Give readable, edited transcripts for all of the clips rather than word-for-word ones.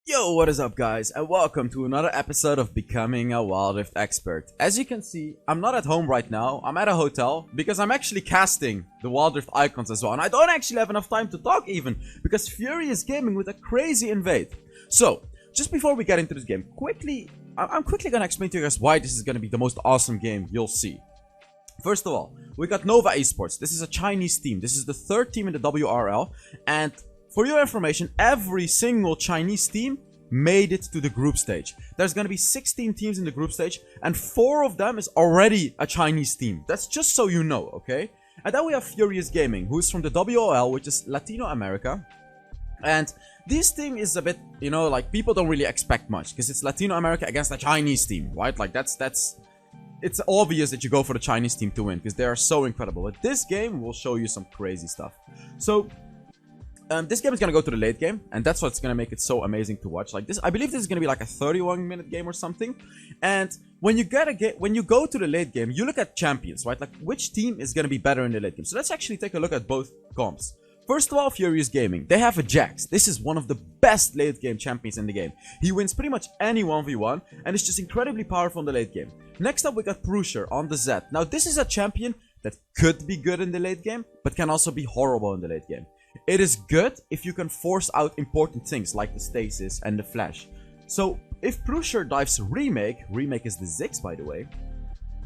Yo, what is up guys, and welcome to another episode of Becoming a Wild Rift Expert. As you can see, I'm not at home right now, I'm at a hotel, because I'm actually casting the Wild Rift icons as well, and I don't actually have enough time to talk even, because Fury is gaming with a crazy invade. So, just before we get into this game, I'm quickly gonna explain to you guys why this is gonna be the most awesome game you'll see. First of all, we got Nova Esports. This is a Chinese team, this is the third team in the WRL, and for your information, every single Chinese team made it to the group stage. There's gonna be 16 teams in the group stage, and 4 of them is already a Chinese team. That's just so you know, okay? And then we have Furious Gaming, who is from the WOL, which is Latino America. And this team is a bit, like people don't really expect much, because it's Latino America against a Chinese team, right? Like it's obvious that you go for the Chinese team to win, because they are so incredible. But this game will show you some crazy stuff. So this game is gonna go to the late game, and that's what's gonna make it so amazing to watch. Like this, I believe this is gonna be like a 31-minute game or something. And when you go to the late game, you look at champions, right? Like which team is gonna be better in the late game. So let's actually take a look at both comps. First of all, Furious Gaming. They have a Jax. This is one of the best late game champions in the game. He wins pretty much any 1v1, and is just incredibly powerful in the late game. Next up, we got Prusher on the Zed. Now, this is a champion that could be good in the late game, but can also be horrible in the late game. It is good if you can force out important things like the stasis and the flash. So if Prusher dives Remake is the Ziggs by the way,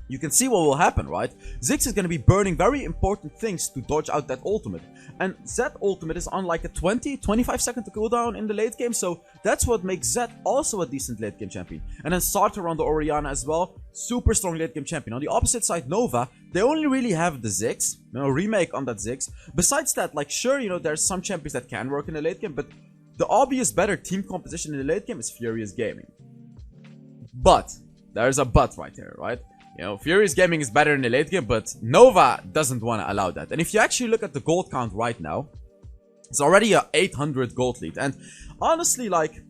you can see what will happen, right? Ziggs is going to be burning very important things to dodge out that ultimate. And Zed ultimate is on like a 20-25 second cooldown in the late game, so that's what makes Zed also a decent late game champion. And then Sartor on the Orianna as well, super strong late game champion. On the opposite side, Nova, they only really have the Ziggs, Remake on that Ziggs. Besides that, like sure, there's some champions that can work in the late game, but the obvious better team composition in the late game is Furious Gaming. But, there's a but right here, right? Furious Gaming is better in the late game, but Nova doesn't want to allow that. And if you actually look at the gold count right now, it's already a 800 gold lead. And honestly, like,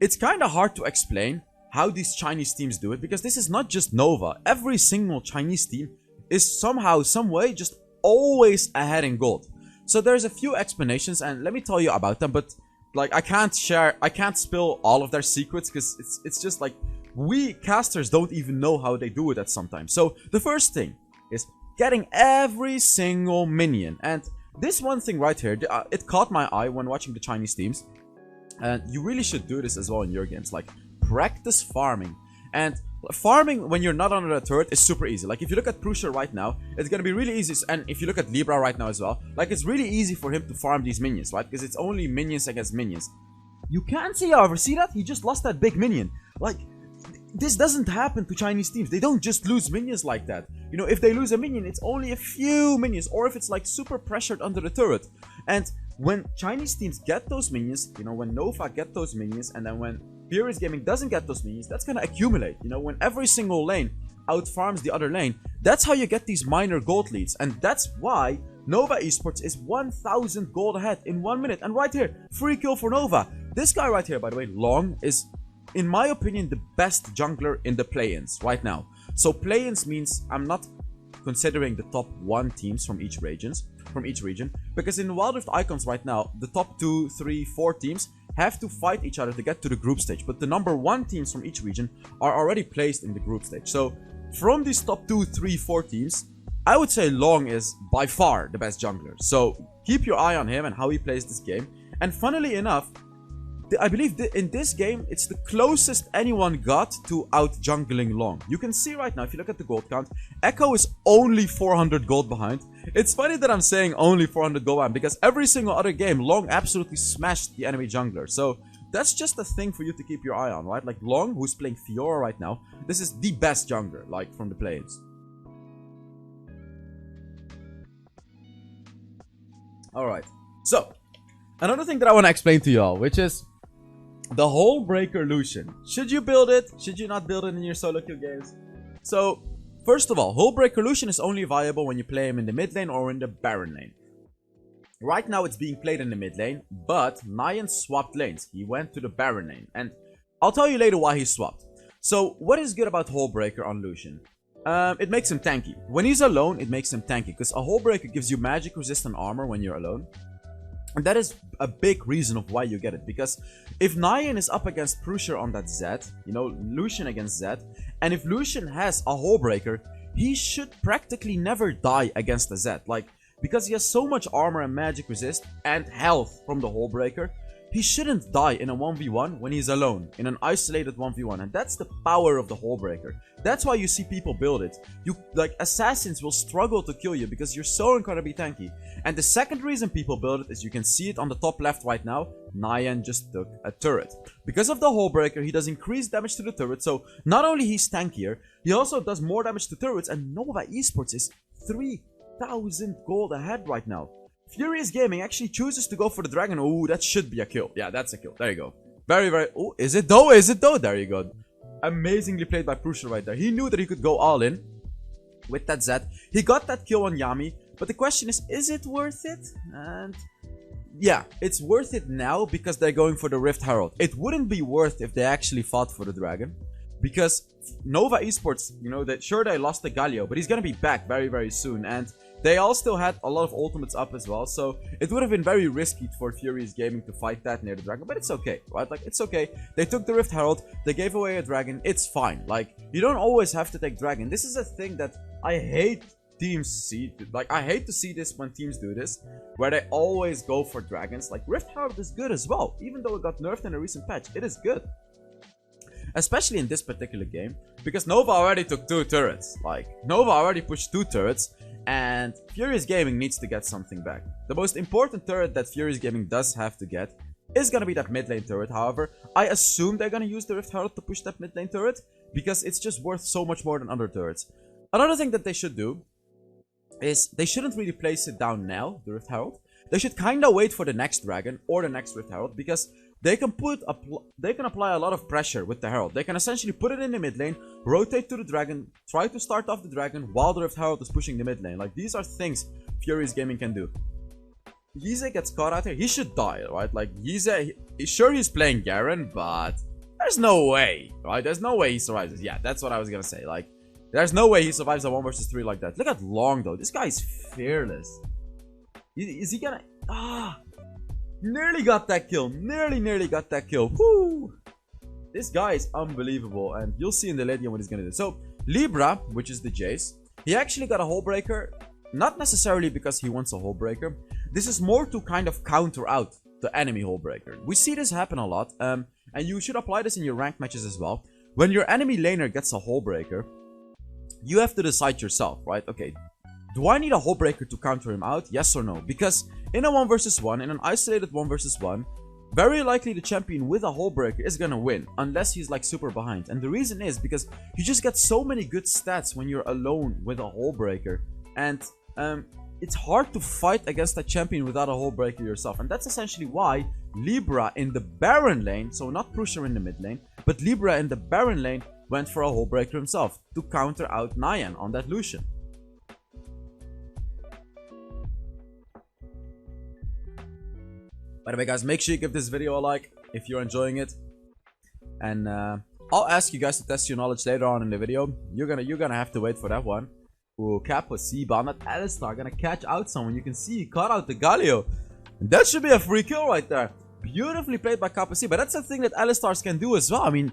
it's kind of hard to explain how these Chinese teams do it, because this is not just Nova. Every single Chinese team is somehow, some way, just always ahead in gold. So there's a few explanations, and let me tell you about them, but like I can't spill all of their secrets, because it's just like, we casters don't even know how they do it at sometimes. So the first thing is getting every single minion. And this one thing right here, it caught my eye when watching the Chinese teams. And you really should do this as well in your games. Like, practice farming. And farming when you're not under a turret is super easy. Like, if you look at Prusher right now, it's gonna be really easy. And if you look at Libra right now as well, like, it's really easy for him to farm these minions, right? Because it's only minions against minions. You can see, however, see that? He just lost that big minion. Like, this doesn't happen to Chinese teams. They don't just lose minions like that. If they lose a minion, it's only a few minions, or if it's like super pressured under the turret. And when Chinese teams get those minions, when Nova get those minions, and then when Furious Gaming doesn't get those minions, that's gonna accumulate. When every single lane outfarms the other lane, that's how you get these minor gold leads. And that's why Nova Esports is 1000 gold ahead in 1 minute. And right here, free kill for Nova. This guy right here, by the way, Long, is, in my opinion, the best jungler in the play-ins right now. So play-ins means I'm not considering the top 1 teams from each region, because in Wild Rift Icons right now, the top 2, 3, 4 teams have to fight each other to get to the group stage. But the number 1 teams from each region are already placed in the group stage. So from these top 2, 3, 4 teams, I would say Long is by far the best jungler. So keep your eye on him and how he plays this game. And funnily enough, I believe in this game, it's the closest anyone got to out-jungling Long. You can see right now, if you look at the gold count, Echo is only 400 gold behind. It's funny that I'm saying only 400 gold behind, because every single other game, Long absolutely smashed the enemy jungler. So that's just a thing for you to keep your eye on, right? Like Long, who's playing Fiora right now, this is the best jungler, like, from the play-ins. Alright, so another thing that I want to explain to y'all, which is the Hullbreaker Lucian. Should you build it? Should you not build it in your solo queue games? So, first of all, Hullbreaker Lucian is only viable when you play him in the mid lane or in the Baron lane. Right now it's being played in the mid lane, but Nyan swapped lanes. He went to the Baron lane, and I'll tell you later why he swapped. So, what is good about Hullbreaker on Lucian? It makes him tanky. When he's alone, it makes him tanky, because a Hullbreaker gives you magic resistant armor when you're alone. And that is a big reason of why you get it. Because if Nyan is up against Prusher on that Zed, you know, Lucian against Zed, and if Lucian has a Hull Breaker, he should practically never die against a Zed. Like, because he has so much armor and magic resist and health from the Hull Breaker, he shouldn't die in a 1v1 when he's alone, in an isolated 1v1. And that's the power of the Hull Breaker. That's why you see people build it. Like, assassins will struggle to kill you because you're so incredibly tanky. And the second reason people build it is, you can see it on the top left right now, Nyan just took a turret. Because of the Hull Breaker, he does increased damage to the turret, so not only he's tankier, he also does more damage to turrets, and Nova Esports is 3,000 gold ahead right now. Furious Gaming actually chooses to go for the dragon. Oh, that should be a kill. Yeah, that's a kill. There you go. Very, very... Oh, is it though? Is it though? There you go. Amazingly played by Prusher right there. He knew that he could go all in with that Zed. He got that kill on Yami. But the question is it worth it? And yeah, it's worth it now because they're going for the Rift Herald. It wouldn't be worth if they actually fought for the dragon. Because Nova Esports, you know, sure they lost the Galio, but he's gonna be back very, very soon. And they all still had a lot of ultimates up as well, so it would have been very risky for Furious Gaming to fight that near the dragon, but it's okay, right? Like, it's okay. They took the Rift Herald, they gave away a dragon, it's fine. Like, you don't always have to take dragon. This is a thing that I hate teams see. Like, I hate to see this when teams do this, where they always go for dragons. Like, Rift Herald is good as well, even though it got nerfed in a recent patch. It is good. Especially in this particular game, because Nova already took 2 turrets. Like, Nova already pushed 2 turrets, and Furious Gaming needs to get something back. The most important turret that Furious Gaming does have to get is gonna be that mid lane turret. However, I assume they're gonna use the Rift Herald to push that mid lane turret, because it's just worth so much more than other turrets. Another thing that they should do is they shouldn't really place it down now, the Rift Herald. They should kinda wait for the next dragon or the next Rift Herald, because they can apply a lot of pressure with the Herald. They can essentially put it in the mid lane, rotate to the dragon, try to start off the dragon while the Rift Herald is pushing the mid lane. Like, these are things Furious Gaming can do. Yize gets caught out here. He should die, right? Like, Yize, sure he's playing Garen, but there's no way, right? There's no way he survives this. Yeah, that's what I was gonna say. Like, there's no way he survives a 1 versus 3 like that. Look at Long, though. This guy is fearless. Is he gonna... Nearly got that kill. Nearly got that kill. Woo! This guy is unbelievable, and you'll see in the late game what he's gonna do. So, Libra, which is the Jace, he actually got a Hull Breaker. Not necessarily because he wants a Hull Breaker. This is more to kind of counter out the enemy Hull Breaker. We see this happen a lot, and you should apply this in your ranked matches as well. When your enemy laner gets a Hull Breaker, you have to decide yourself, right? Okay, do I need a Hull Breaker to counter him out? Yes or no? Because in a 1 versus 1, in an isolated 1 versus 1, very likely the champion with a Hull Breaker is gonna win, unless he's like super behind. And the reason is because you just get so many good stats when you're alone with a Hull Breaker. And it's hard to fight against a champion without a Hull Breaker yourself. And that's essentially why Libra in the Baron lane, so not Prusher in the mid lane, but Libra in the Baron lane went for a Hull Breaker himself to counter out Nyan on that Lucian. By the way, guys, make sure you give this video a like if you're enjoying it. And I'll ask you guys to test your knowledge later on in the video. You're gonna have to wait for that one. Ooh, Kappa, C-Bomb, that Alistar gonna catch out someone. You can see he caught out the Galio. And that should be a free kill right there. Beautifully played by Kappa C. But that's the thing that Alistars can do as well. I mean,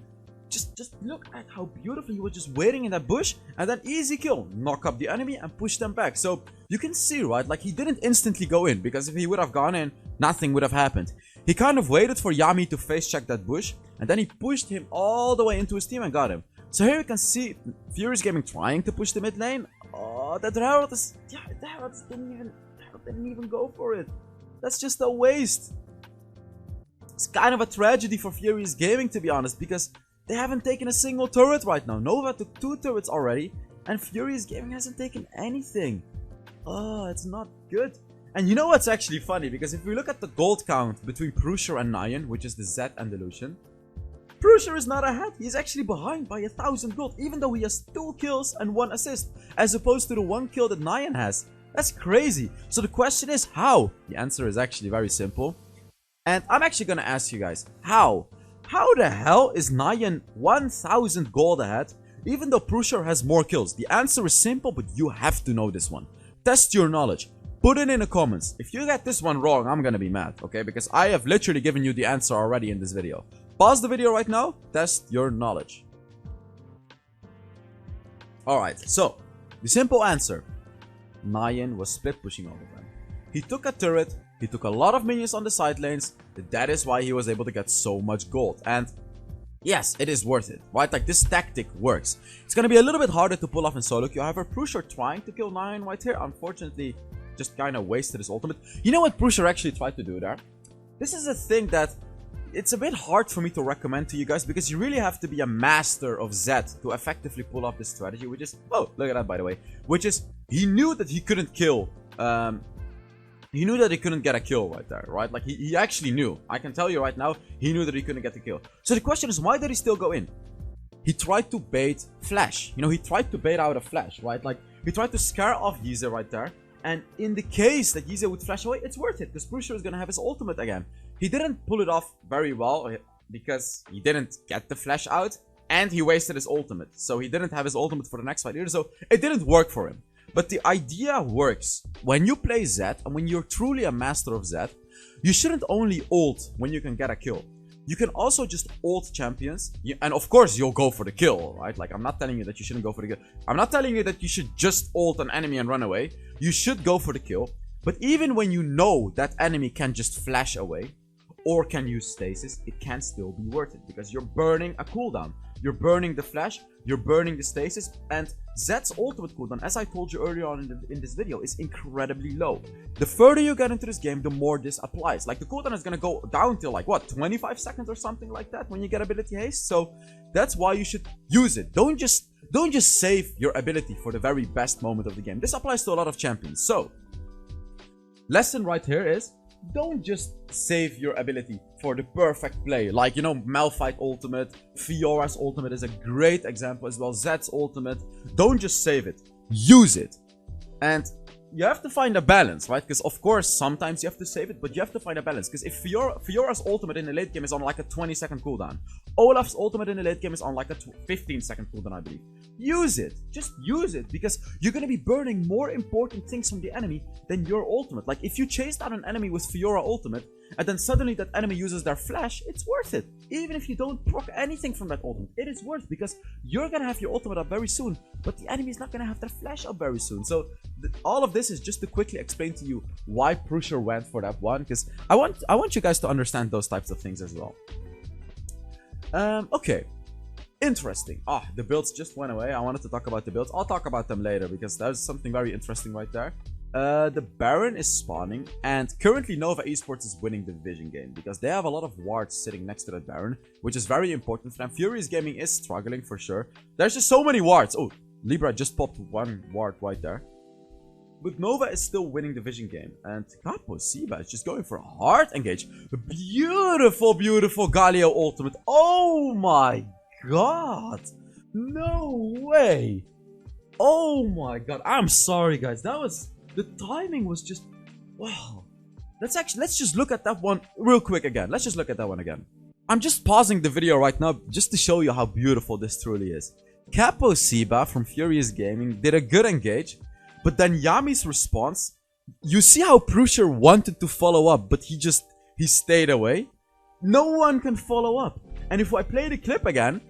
just look at how beautifully he was just waiting in that bush, and then easy kill, knock up the enemy and push them back. So you can see, right, like he didn't instantly go in, because if he would have gone in, nothing would have happened. He kind of waited for Yami to face check that bush, and then he pushed him all the way into his team and got him. So here you can see Furious Gaming trying to push the mid lane. Oh, that Herald is... Yeah, the Herald didn't even go for it. That's just a waste. It's kind of a tragedy for Furious Gaming, to be honest, because they haven't taken a single turret right now. Nova took 2 turrets already, and Furious Gaming hasn't taken anything. Oh, it's not good. And you know what's actually funny? Because if we look at the gold count between Prusher and Nyan, which is the Zed and the Lucian, Prusher is not ahead. He's actually behind by 1,000 gold, even though he has 2 kills and 1 assist, as opposed to the 1 kill that Nyan has. That's crazy. So the question is, how? The answer is actually very simple. And I'm actually gonna ask you guys, how? How the hell is Nyan 1,000 gold ahead, even though Prusher has more kills? The answer is simple, but you have to know this one. Test your knowledge. Put it in the comments. If you get this one wrong, I'm gonna be mad, okay? Because I have literally given you the answer already in this video. Pause the video right now, test your knowledge. Alright, so, the simple answer. Nyan was split pushing all of them. He took a turret, he took a lot of minions on the side lanes, that is why he was able to get so much gold. And yes, it is worth it, right? Like, this tactic works. It's gonna be a little bit harder to pull off in solo queue. However, Prusher trying to kill Nyan right here, unfortunately, just kind of wasted his ultimate. You know what Prusher actually tried to do there? This is a thing that it's a bit hard for me to recommend to you guys, because you really have to be a master of Zed to effectively pull off this strategy, which is, oh, look at that, by the way, which is, he knew that he couldn't kill, he knew that he couldn't get a kill right there, right? Like, he actually knew. I can tell you right now, he knew that he couldn't get the kill. So the question is, why did he still go in? He tried to bait Flash. You know, he tried to bait out a Flash, right? Like, he tried to scare off Yeezy right there. And in the case that Yeezy would flash away, it's worth it, because Prusher is going to have his ultimate again. He didn't pull it off very well, because he didn't get the flash out, and he wasted his ultimate. So he didn't have his ultimate for the next fight either, so it didn't work for him. But the idea works. When you play Zed, and when you're truly a master of Zed, you shouldn't only ult when you can get a kill. You can also just ult champions, and of course you'll go for the kill, right? Like, I'm not telling you that you shouldn't go for the kill. I'm not telling you that you should just ult an enemy and run away. You should go for the kill. But even when you know that enemy can just flash away, or can use stasis, it can still be worth it, because you're burning a cooldown. You're burning the flash, you're burning the stasis, and Zed's ultimate cooldown, as I told you earlier on in this video, is incredibly low. The further you get into this game, the more this applies. Like, the cooldown is gonna go down till, like, what, 25 seconds or something like that when you get ability haste? So that's why you should use it. Don't just save your ability for the very best moment of the game. This applies to a lot of champions. So, lesson right here is, don't just save your ability for the perfect play. Like, you know, Malphite ultimate, Fiora's ultimate is a great example as well. Zed's ultimate. Don't just save it. Use it. And you have to find a balance, right? Because, of course, sometimes you have to save it, but you have to find a balance. Because if Fiora's ultimate in the late game is on like a 20-second cooldown, Olaf's ultimate in the late game is on like a 15-second cooldown, I believe. Use it. Just use it, because you're going to be burning more important things from the enemy than your ultimate. Like, if you chase down an enemy with Fiora ultimate, and then suddenly that enemy uses their flash, it's worth it. Even if you don't proc anything from that ultimate, it is worth, because you're going to have your ultimate up very soon, but the enemy is not going to have their flash up very soon. So all of this is just to quickly explain to you why Prusher went for that one, because I want you guys to understand those types of things as well. Okay. Interesting. The builds just went away. I wanted to talk about the builds. I'll talk about them later, because there's something very interesting right there. The Baron is spawning, and currently Nova Esports is winning the Division game, because they have a lot of wards sitting next to that Baron, which is very important for them. Furious Gaming is struggling for sure. There's just so many wards. Oh, Libra just popped one ward right there. But Nova is still winning the Division game, and Capo Siba is just going for a hard engage. A beautiful, beautiful Galio ultimate. Oh my god. No way. Oh my god. I'm sorry, guys. The timing was just, wow. Let's just look at that one real quick again. Let's just look at that one again. I'm just pausing the video right now just to show you how beautiful this truly is. Capo Siba from Furious Gaming did a good engage, but then Yami's response, you see how Prusher wanted to follow up, but he stayed away? No one can follow up. And if I play the clip again,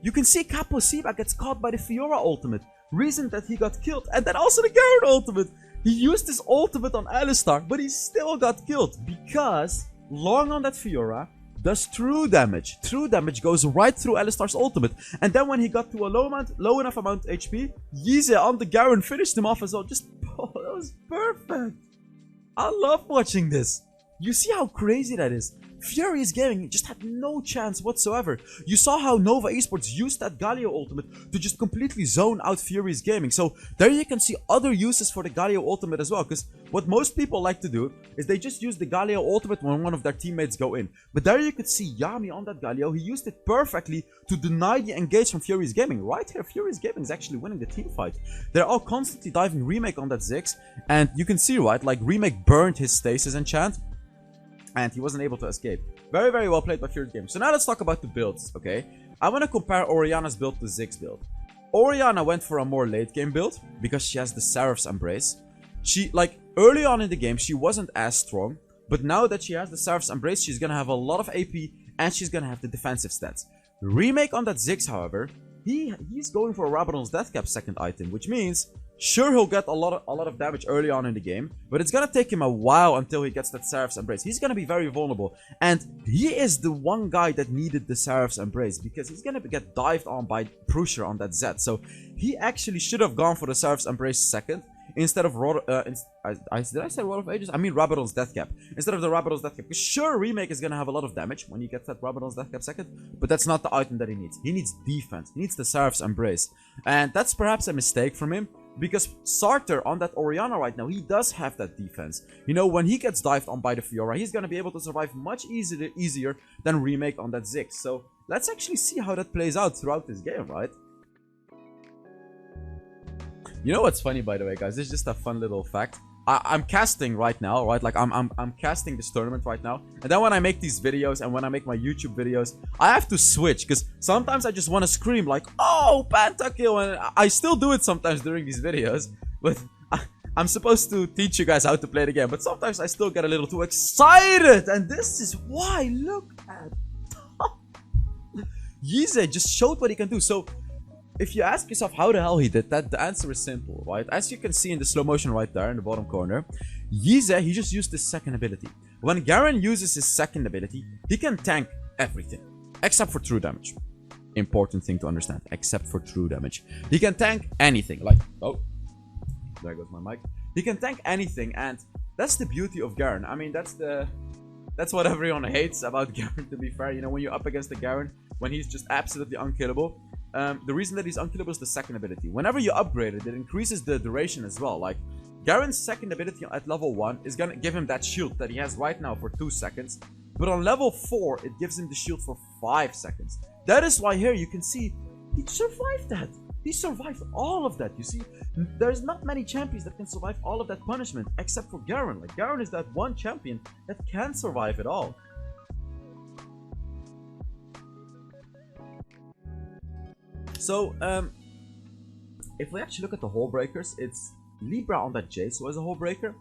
you can see Capo Siba gets caught by the Fiora ultimate, reason that he got killed, and then also the Garen ultimate. He used his ultimate on Alistar, but he still got killed, because long on that Fiora does true damage. True damage goes right through Alistar's ultimate, and then when he got to a low enough amount of HP, Yeezy on the Garen finished him off as well. Oh, that was perfect. I love watching this. You see how crazy that is? Furious Gaming just had no chance whatsoever. You saw how Nova Esports used that Galio ultimate to just completely zone out Furious Gaming. So there you can see other uses for the Galio ultimate as well. Because what most people like to do is they just use the Galio ultimate when one of their teammates go in. But there you could see Yami on that Galio. He used it perfectly to deny the engage from Furious Gaming. Right here, Furious Gaming is actually winning the team fight. They're all constantly diving Remake on that Ziggs. And you can see, right, like Remake burned his stasis enchant, and he wasn't able to escape. Very, very well played by Furious Gaming. So now let's talk about the builds, okay? I want to compare Orianna's build to Ziggs' build. Orianna went for a more late game build because she has the Seraph's Embrace. She, like, early on in the game, she wasn't as strong. But now that she has the Seraph's Embrace, she's gonna have a lot of AP and she's gonna have the defensive stats. Remake on that Ziggs, however, he's going for a Rabadon's Deathcap second item, which means sure he'll get a lot of damage early on in the game, but it's gonna take him a while until he gets that Seraph's Embrace. He's gonna be very vulnerable, and he is the one guy that needed the Seraph's Embrace because he's gonna get dived on by Prusher on that Z. So he actually should have gone for the Seraph's Embrace second instead of did I say Rod of Ages? I mean Rabadon's Deathcap. Instead of the Rabadon's Deathcap. Because sure, Remake is gonna have a lot of damage when he gets that Rabadon's Deathcap second, but that's not the item that he needs. He needs defense. He needs the Seraph's Embrace. And that's perhaps a mistake from him, because Sartor on that Orianna right now, he does have that defense. You know, when he gets dived on by the Fiora, he's gonna be able to survive much easier than Remake on that Ziggs. So let's actually see how that plays out throughout this game, right? You know what's funny, by the way, guys? This is just a fun little fact. I'm casting right now, right? Like I'm casting this tournament right now, and then when I make these videos and when I make my YouTube videos, I have to switch because sometimes I just want to scream like, "Oh, pentakill!" and I still do it sometimes during these videos. But I'm supposed to teach you guys how to play the game, but sometimes I still get a little too excited, and this is why. Look at Yize just showed what he can do. So if you ask yourself how the hell he did that, the answer is simple, right? As you can see in the slow motion right there in the bottom corner, Yize, he just used his second ability. When Garen uses his second ability, he can tank everything, except for true damage. Important thing to understand, except for true damage. He can tank anything, like, oh, there goes my mic. He can tank anything, and that's the beauty of Garen. I mean, that's what everyone hates about Garen, to be fair. You know, when you're up against the Garen, when he's just absolutely unkillable, the reason that he's unkillable is the second ability. Whenever you upgrade it, it increases the duration as well. Like, Garen's second ability at level 1 is gonna give him that shield that he has right now for 2 seconds. But on level 4, it gives him the shield for 5 seconds. That is why here you can see he survived that. He survived all of that. You see, there's not many champions that can survive all of that punishment except for Garen. Like, Garen is that one champion that can survive it all. So, if we actually look at the Hull Breakers, it's Libra on that Jace who has a Hull Breaker,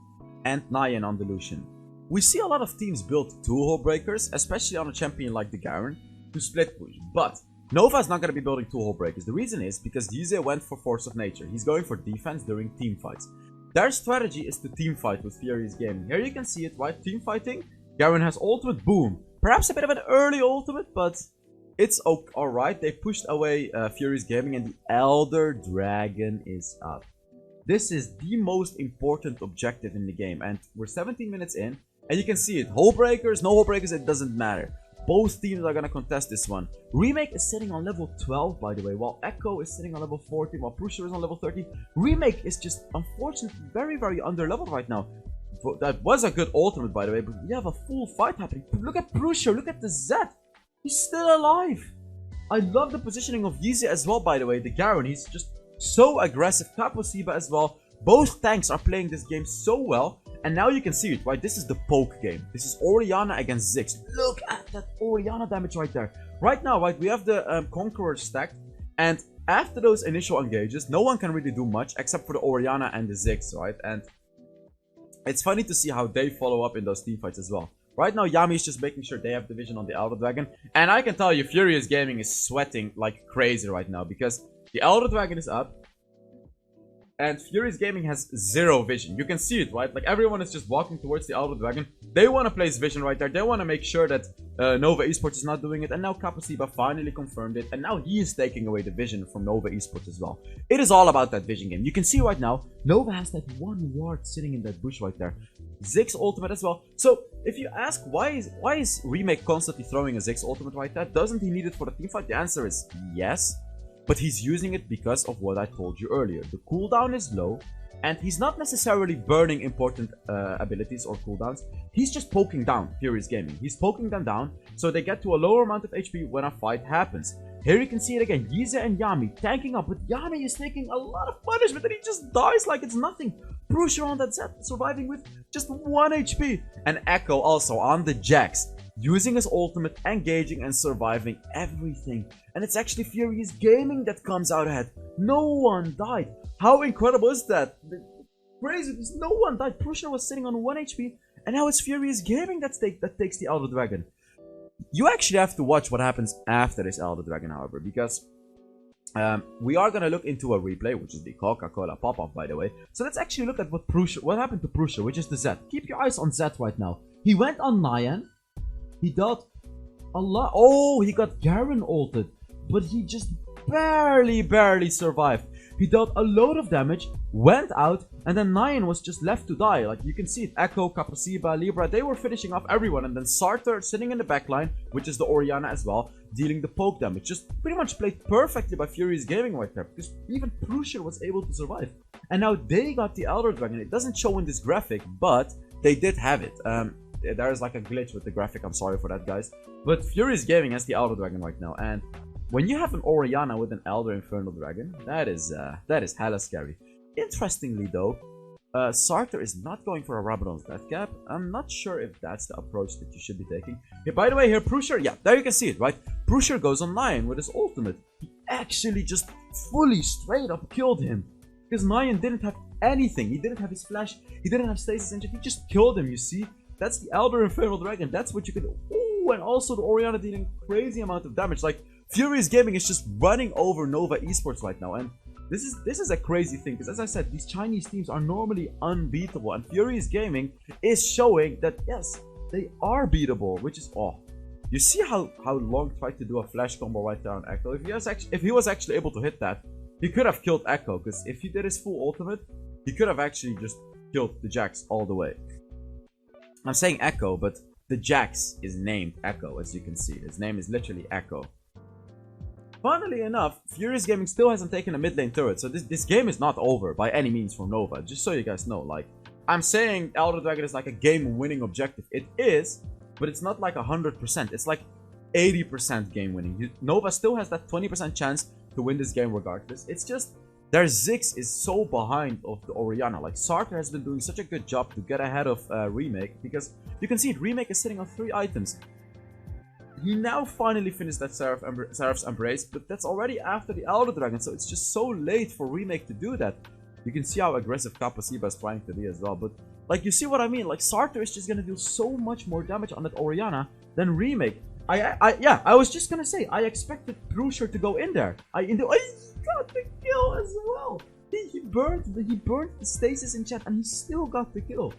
and Nyan on the Lucian. We see a lot of teams build 2 Hull Breakers, especially on a champion like the Garen, to split push. But Nova's not going to be building 2 Hull Breakers. The reason is because Yize went for Force of Nature. He's going for defense during team fights. Their strategy is to team fight with Furious Gaming. Here you can see it, right? Team fighting. Garen has ultimate, boom. Perhaps a bit of an early ultimate, but it's alright. They pushed away Furious Gaming, and the Elder Dragon is up. This is the most important objective in the game, and we're 17 minutes in, and you can see it. Hull Breakers, no Hull Breakers, it doesn't matter. Both teams are gonna contest this one. Remake is sitting on level 12, by the way, while Echo is sitting on level 14, while Prusher is on level 13. Remake is just, unfortunately, very, very under-leveled right now. That was a good ultimate, by the way, but we have a full fight happening. Look at Prusher, look at the Zed. He's still alive. I love the positioning of Yize as well, by the way. The Garen, he's just so aggressive. Kaposiba as well. Both tanks are playing this game so well. And now you can see it, right? This is the poke game. This is Orianna against Ziggs. Look at that Orianna damage right there. Right now, right, we have the Conqueror stacked. And after those initial engages, no one can really do much except for the Orianna and the Ziggs, right? And it's funny to see how they follow up in those teamfights as well. Right now, Yami is just making sure they have the vision on the Elder Dragon. And I can tell you, Furious Gaming is sweating like crazy right now, because the Elder Dragon is up. And Furious Gaming has 0 vision. You can see it, right? Like, everyone is just walking towards the Elder Dragon. They want to place vision right there. They want to make sure that Nova Esports is not doing it. And now Kaposiba finally confirmed it. And now he is taking away the vision from Nova Esports as well. It is all about that vision game. You can see right now, Nova has that 1 ward sitting in that bush right there. Ziggs ultimate as well. So, if you ask why is Remake constantly throwing a Ziggs ultimate right there, doesn't he need it for the teamfight? The answer is yes. But he's using it because of what I told you earlier. The cooldown is low, and he's not necessarily burning important abilities or cooldowns. He's just poking down Furious Gaming. He's poking them down, so they get to a lower amount of HP when a fight happens. Here you can see it again. Yize and Yami tanking up, but Yami is taking a lot of punishment, and he just dies like it's nothing. Prusher on that set, surviving with just 1 HP. And Echo also on the Jax, using his ultimate, engaging and surviving everything. And it's actually Furious Gaming that comes out ahead. No one died. How incredible is that? Crazy, there's no one died. Prusher was sitting on 1 HP, and now it's Furious Gaming that takes the Elder Dragon. You actually have to watch what happens after this Elder Dragon, however, because we are gonna look into a replay, which is the Coca-Cola pop-up, by the way. So let's actually look at what happened to Prusher, which is the Zed. Keep your eyes on Zed right now. He went on Nyan. He dealt a lot. Oh, he got Garen ulted, but he just barely survived. He dealt a load of damage, went out, and then Nyan was just left to die. Like, you can see it. Echo, Kapasiba, Libra, they were finishing off everyone. And then Sartor sitting in the backline, which is the Orianna as well, dealing the poke damage. Just pretty much played perfectly by Furious Gaming right there, because even Prusher was able to survive. And now they got the Elder Dragon. It doesn't show in this graphic, but they did have it. There is like a glitch with the graphic. I'm sorry for that, guys. But Furious Gaming has the Elder Dragon right now. And when you have an Orianna with an Elder Infernal Dragon, that is hella scary. Interestingly though, Sartor is not going for a Rabadon's Death Cap. I'm not sure if that's the approach that you should be taking. Hey, by the way, here, Prusher, yeah, there you can see it, right? Prusher goes on Nyan with his ultimate. He actually just fully, straight up killed him. Because Nyan didn't have anything. He didn't have his flash, he didn't have stasis engine, he just killed him, you see? That's the Elder Infernal Dragon, that's what you can do. Ooh, and also the Orianna dealing crazy amount of damage. Like, Furious Gaming is just running over Nova Esports right now, and this is a crazy thing, because as I said, these Chinese teams are normally unbeatable, and Furious Gaming is showing that yes, they are beatable, which is you see how Long tried to do a flash combo right there on Echo. If he was actually able to hit that, he could have killed Echo, because if he did his full ultimate, he could have actually just killed the Jax all the way. I'm saying Echo, but the Jax is named Echo, as you can see. His name is literally Echo. Funnily enough, Furious Gaming still hasn't taken a mid lane turret, so this game is not over by any means for Nova, just so you guys know. Like, I'm saying Elder Dragon is like a game-winning objective. It is, but it's not like 100%. It's like 80% game-winning. Nova still has that 20% chance to win this game regardless. It's just their Ziggs is so behind of the Orianna. Like, Sartor has been doing such a good job to get ahead of Remake, because you can see it, Remake is sitting on 3 items. He now finally finished that Seraph's Embrace, but that's already after the Elder Dragon, so it's just so late for Remake to do that. You can see how aggressive Kapasiba is trying to be as well, but like, you see what I mean? Like, Sartor is just gonna do so much more damage on that Orianna than Remake. I was just gonna say, I expected Prusher to go in there. He got the kill as well. He burned the stasis in chat, and he still got the kill.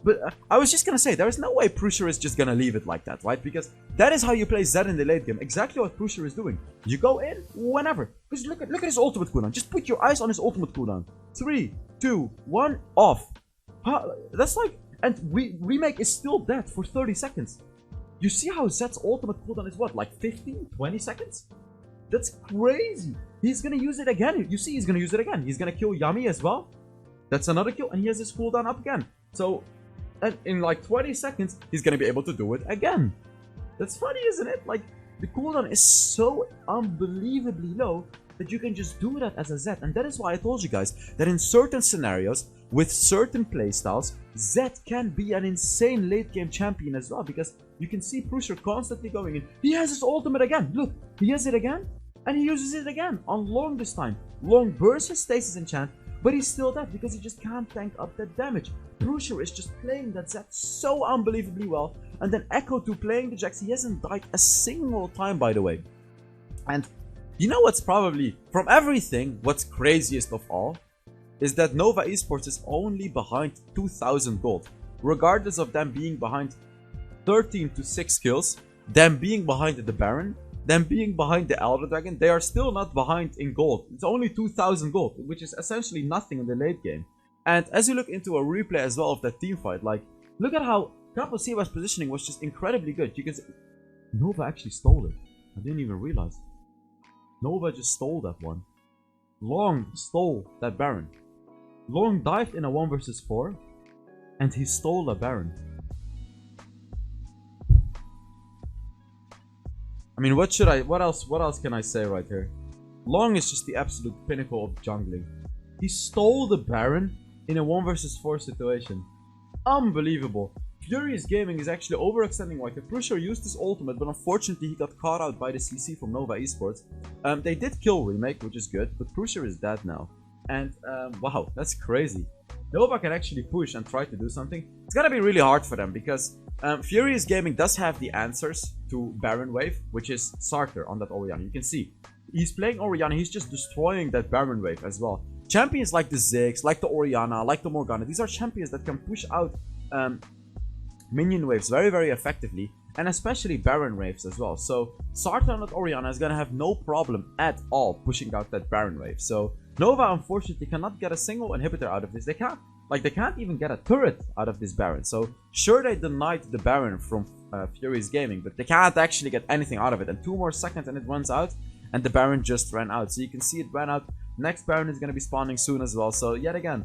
But I was just gonna say, there is no way Prusher is just gonna leave it like that, right? Because that is how you play Zed in the late game. Exactly what Prusher is doing. You go in whenever. Because look at his ultimate cooldown. Just put your eyes on his ultimate cooldown. 3, 2, 1, off. That's like, and Remake is still dead for 30 seconds. You see how Zed's ultimate cooldown is what, like 15, 20 seconds? That's crazy. He's gonna use it again. You see, he's gonna use it again. He's gonna kill Yami as well. That's another kill, and he has his cooldown up again. So, and in like 20 seconds, he's gonna be able to do it again. That's funny, isn't it? Like, the cooldown is so unbelievably low that you can just do that as a Zed. And that is why I told you guys that in certain scenarios, with certain playstyles, Zed can be an insane late game champion as well. Because you can see Prusher constantly going in. He has his ultimate again. Look, he has it again. And he uses it again on Long this time. Long bursts his stasis enchant, but he's still dead because he just can't tank up that damage. Prusher is just playing that Zed so unbelievably well. And then Echo 2 playing the Jax. He hasn't died a single time, by the way. And you know what's probably, from everything, what's craziest of all? Is that Nova Esports is only behind 2,000 gold. Regardless of them being behind 13 to 6 kills, them being behind the Baron, them being behind the Elder Dragon, they are still not behind in gold. It's only 2,000 gold, which is essentially nothing in the late game. And as you look into a replay as well of that team fight, like, look at how Kapasiba's positioning was just incredibly good. You can see Nova actually stole it. I didn't even realize. Nova just stole that one. Long stole that Baron. Long dived in a 1 versus 4, and he stole a Baron. I mean, what else can I say right here? Long is just the absolute pinnacle of jungling. He stole the Baron in a 1 versus 4 situation. Unbelievable. Furious Gaming is actually overextending right here. Prusher used his ultimate, but unfortunately he got caught out by the CC from Nova Esports. They did kill Remake, which is good, but Prusher is dead now. And wow, that's crazy. Nova can actually push and try to do something. It's gonna be really hard for them because Furious Gaming does have the answers to Baron Wave, which is Sartre on that Orianna. You can see he's playing Orianna, he's just destroying that Baron Wave as well. Champions like the Ziggs, like the Orianna, like the Morgana, these are champions that can push out minion waves very, very effectively, and especially Baron waves as well. So Sartre on that Orianna is gonna have no problem at all pushing out that Baron wave. So Nova unfortunately cannot get a single inhibitor out of this. They can't even get a turret out of this Baron. So sure, they denied the Baron from Furious Gaming, but they can't actually get anything out of it. And 2 more seconds and it runs out, and the Baron just ran out. So you can see it ran out. Next Baron is gonna be spawning soon as well. So yet again,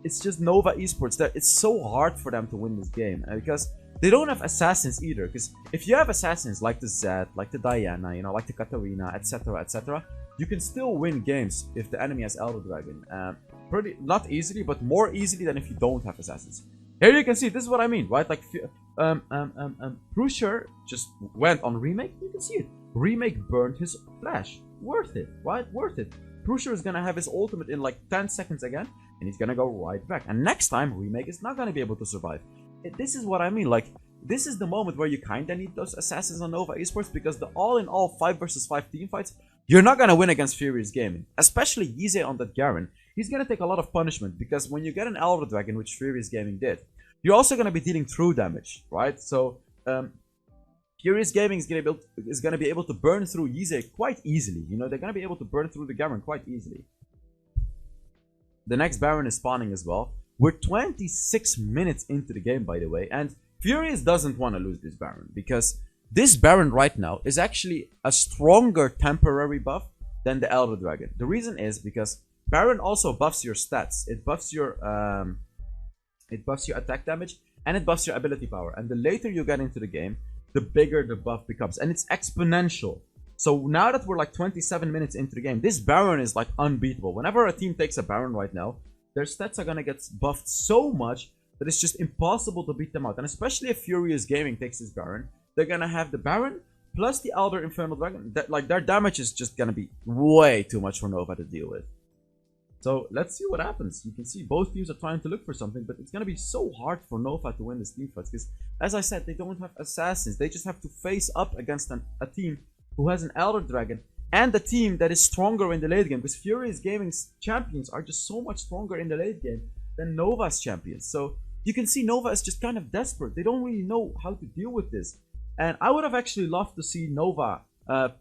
it's just Nova Esports that it's so hard for them to win this game because they don't have assassins either. Because if you have assassins like the Zed, like the Diana, you know, like the Katarina, etc., etc., you can still win games if the enemy has Elder Dragon. Not easily, but more easily than if you don't have assassins. Here you can see, this is what I mean, right? Like, Prusher just went on Remake. You can see it. Remake burned his flash. Worth it, right? Worth it. Prusher is gonna have his ultimate in like 10 seconds again, and he's gonna go right back. And next time, Remake is not gonna be able to survive. This is what I mean. Like, this is the moment where you kinda need those assassins on Nova Esports, because the all-in-all 5 versus 5 team fights, you're not gonna win against Furious Gaming. Especially Yize on that Garen. He's gonna take a lot of punishment, because when you get an Elder Dragon, which Furious Gaming did, you're also gonna be dealing through damage, right? So, Furious Gaming is gonna be able to burn through Yize quite easily. You know, they're gonna be able to burn through the Garen quite easily. The next Baron is spawning as well. We're 26 minutes into the game, by the way, and Furious doesn't want to lose this Baron, because this Baron right now is actually a stronger temporary buff than the Elder Dragon. The reason is because Baron also buffs your stats. It buffs your attack damage, and it buffs your ability power. And the later you get into the game, the bigger the buff becomes, and it's exponential. So now that we're like 27 minutes into the game, this Baron is like unbeatable. Whenever a team takes a Baron right now, their stats are gonna get buffed so much that it's just impossible to beat them out. And especially if Furious Gaming takes this Baron, they're gonna have the Baron plus the Elder Infernal Dragon. Like, their damage is just gonna be way too much for Nova to deal with. So let's see what happens. You can see both teams are trying to look for something, but it's gonna be so hard for Nova to win this team fight, because as I said, they don't have assassins. They just have to face up against a team who has an Elder Dragon, and a team that is stronger in the late game, because Furious Gaming's champions are just so much stronger in the late game than Nova's champions. So you can see Nova is just kind of desperate. They don't really know how to deal with this. And I would have actually loved to see Nova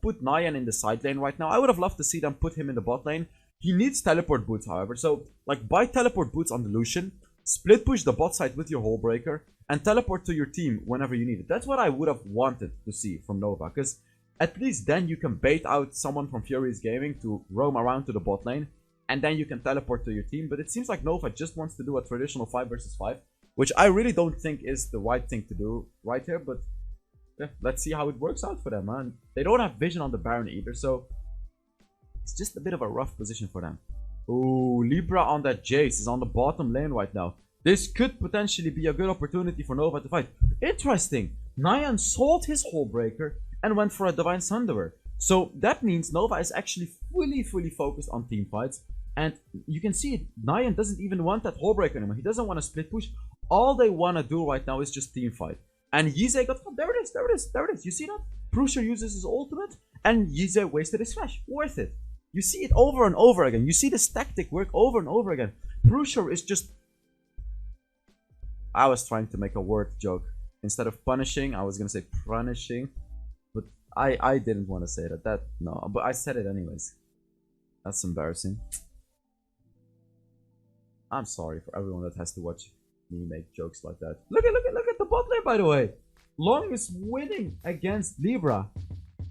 put Nyan in the side lane right now. I would have loved to see them put him in the bot lane. He needs teleport boots, however. So, like, buy teleport boots on the Lucian, split push the bot side with your Hull Breaker, and teleport to your team whenever you need it. That's what I would have wanted to see from Nova, because at least then you can bait out someone from Furious Gaming to roam around to the bot lane, and then you can teleport to your team. But it seems like Nova just wants to do a traditional 5 versus 5, which I really don't think is the right thing to do right here. But yeah, let's see how it works out for them, man. They don't have vision on the Baron either, so it's just a bit of a rough position for them. Oh, Libra on that Jace is on the bottom lane right now. This could potentially be a good opportunity for Nova to fight. Interesting. Nyan sold his Hull Breaker and went for a Divine Sunderer. So that means Nova is actually fully focused on team fights. And you can see it. Nyan doesn't even want that Hull Breaker anymore. He doesn't want to split push. All they want to do right now is just team fight. And Yize got... Oh, there it is, there it is, there it is. You see that? Prusher uses his ultimate, and Yize wasted his flash. Worth it. You see it over and over again. You see this tactic work over and over again. Prusher is just... I was trying to make a word joke. Instead of punishing, I was going to say punishing. But I didn't want to say that. No, but I said it anyways. That's embarrassing. I'm sorry for everyone that has to watch me make jokes like that. Look at the bot lane, by the way. Long is winning against Libra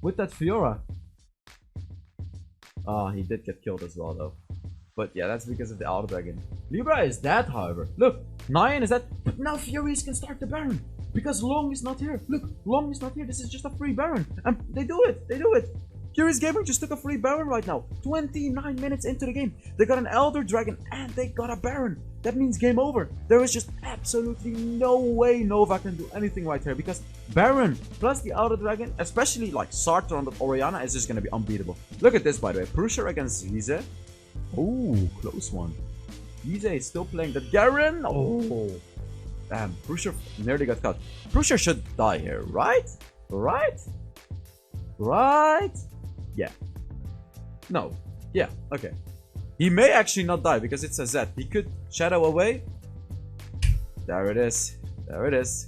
with that Fiora. Oh, he did get killed as well, though. But yeah, that's because of the Elder Dragon. Libra is dead, however. Look, Nyan is dead. But now Furious can start the Baron, because Long is not here. Look, Long is not here. This is just a free Baron. And they do it. They do it. Furious Gaming just took a free Baron right now. 29 minutes into the game. They got an Elder Dragon and they got a Baron. That means game over. There is just absolutely no way Nova can do anything right here, because Baron plus the Elder Dragon, especially like Sartre on the Orianna, is just going to be unbeatable. Look at this, by the way. Prusher against Yize. Oh, close one. Ize is still playing the Garen. Oh, damn. Prusher nearly got cut. Prusher should die here, right? Right? Right? Yeah. No. Yeah, okay. He may actually not die because it's a Z. He could shadow away. There it is. There it is.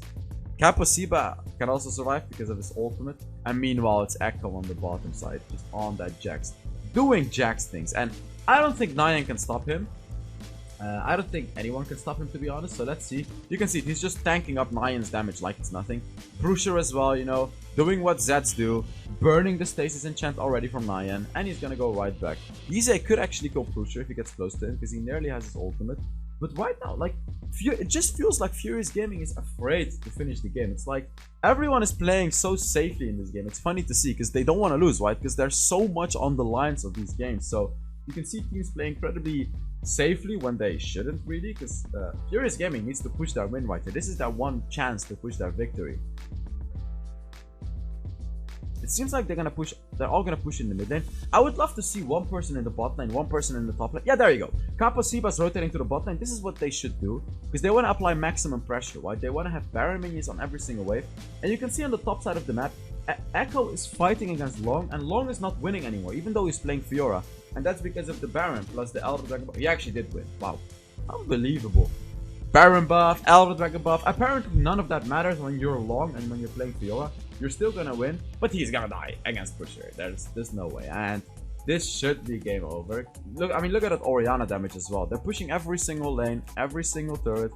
Kapasiba can also survive because of his ultimate. And meanwhile, it's Echo on the bottom side, just on that Jax. Doing Jax things. And I don't think Nyan can stop him. I don't think anyone can stop him, to be honest. So let's see. You can see he's just tanking up Nyan's damage like it's nothing. Prusher as well, you know, doing what Zeds do. Burning the stasis enchant already from Nyan. And he's gonna go right back. Ize could actually kill Prusher if he gets close to him, because he nearly has his ultimate. But right now, like, it just feels like Furious Gaming is afraid to finish the game. It's like everyone is playing so safely in this game. It's funny to see because they don't want to lose, right? Because there's so much on the lines of these games. So you can see teams playing incredibly safely when they shouldn't really, because Furious Gaming needs to push their win right here. This is their one chance to push their victory. It seems like they're all gonna push in the mid lane. I would love to see one person in the bot lane, one person in the top lane. Yeah, there you go. Kapasiba's rotating to the bot lane. This is what they should do, because they want to apply maximum pressure, right? They want to have Baron minions on every single wave. And you can see on the top side of the map, Echo is fighting against Long, and Long is not winning anymore, even though he's playing Fiora. And that's because of the Baron plus the Elder Dragon buff. He actually did win. Wow. Unbelievable. Baron buff, Elder Dragon buff. Apparently none of that matters when you're Long and when you're playing Fiora. You're still gonna win, but he's gonna die against Pusher. There's no way. And this should be game over. Look, I mean, look at that Orianna damage as well. They're pushing every single lane, every single turret,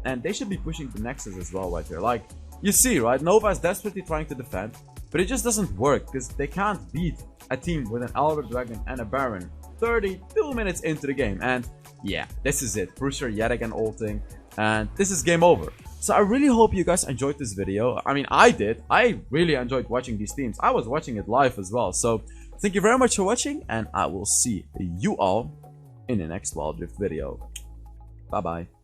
and they should be pushing the Nexus as well right here. Like, you see, right? Nova is desperately trying to defend, but it just doesn't work because they can't beat a team with an Elder Dragon and a Baron 32 minutes into the game. And yeah, this is it. Pusher yet again ulting, and this is game over. So I really hope you guys enjoyed this video. I mean, I did. I really enjoyed watching these teams. I was watching it live as well. So thank you very much for watching, and I will see you all in the next Wild Rift video. Bye bye.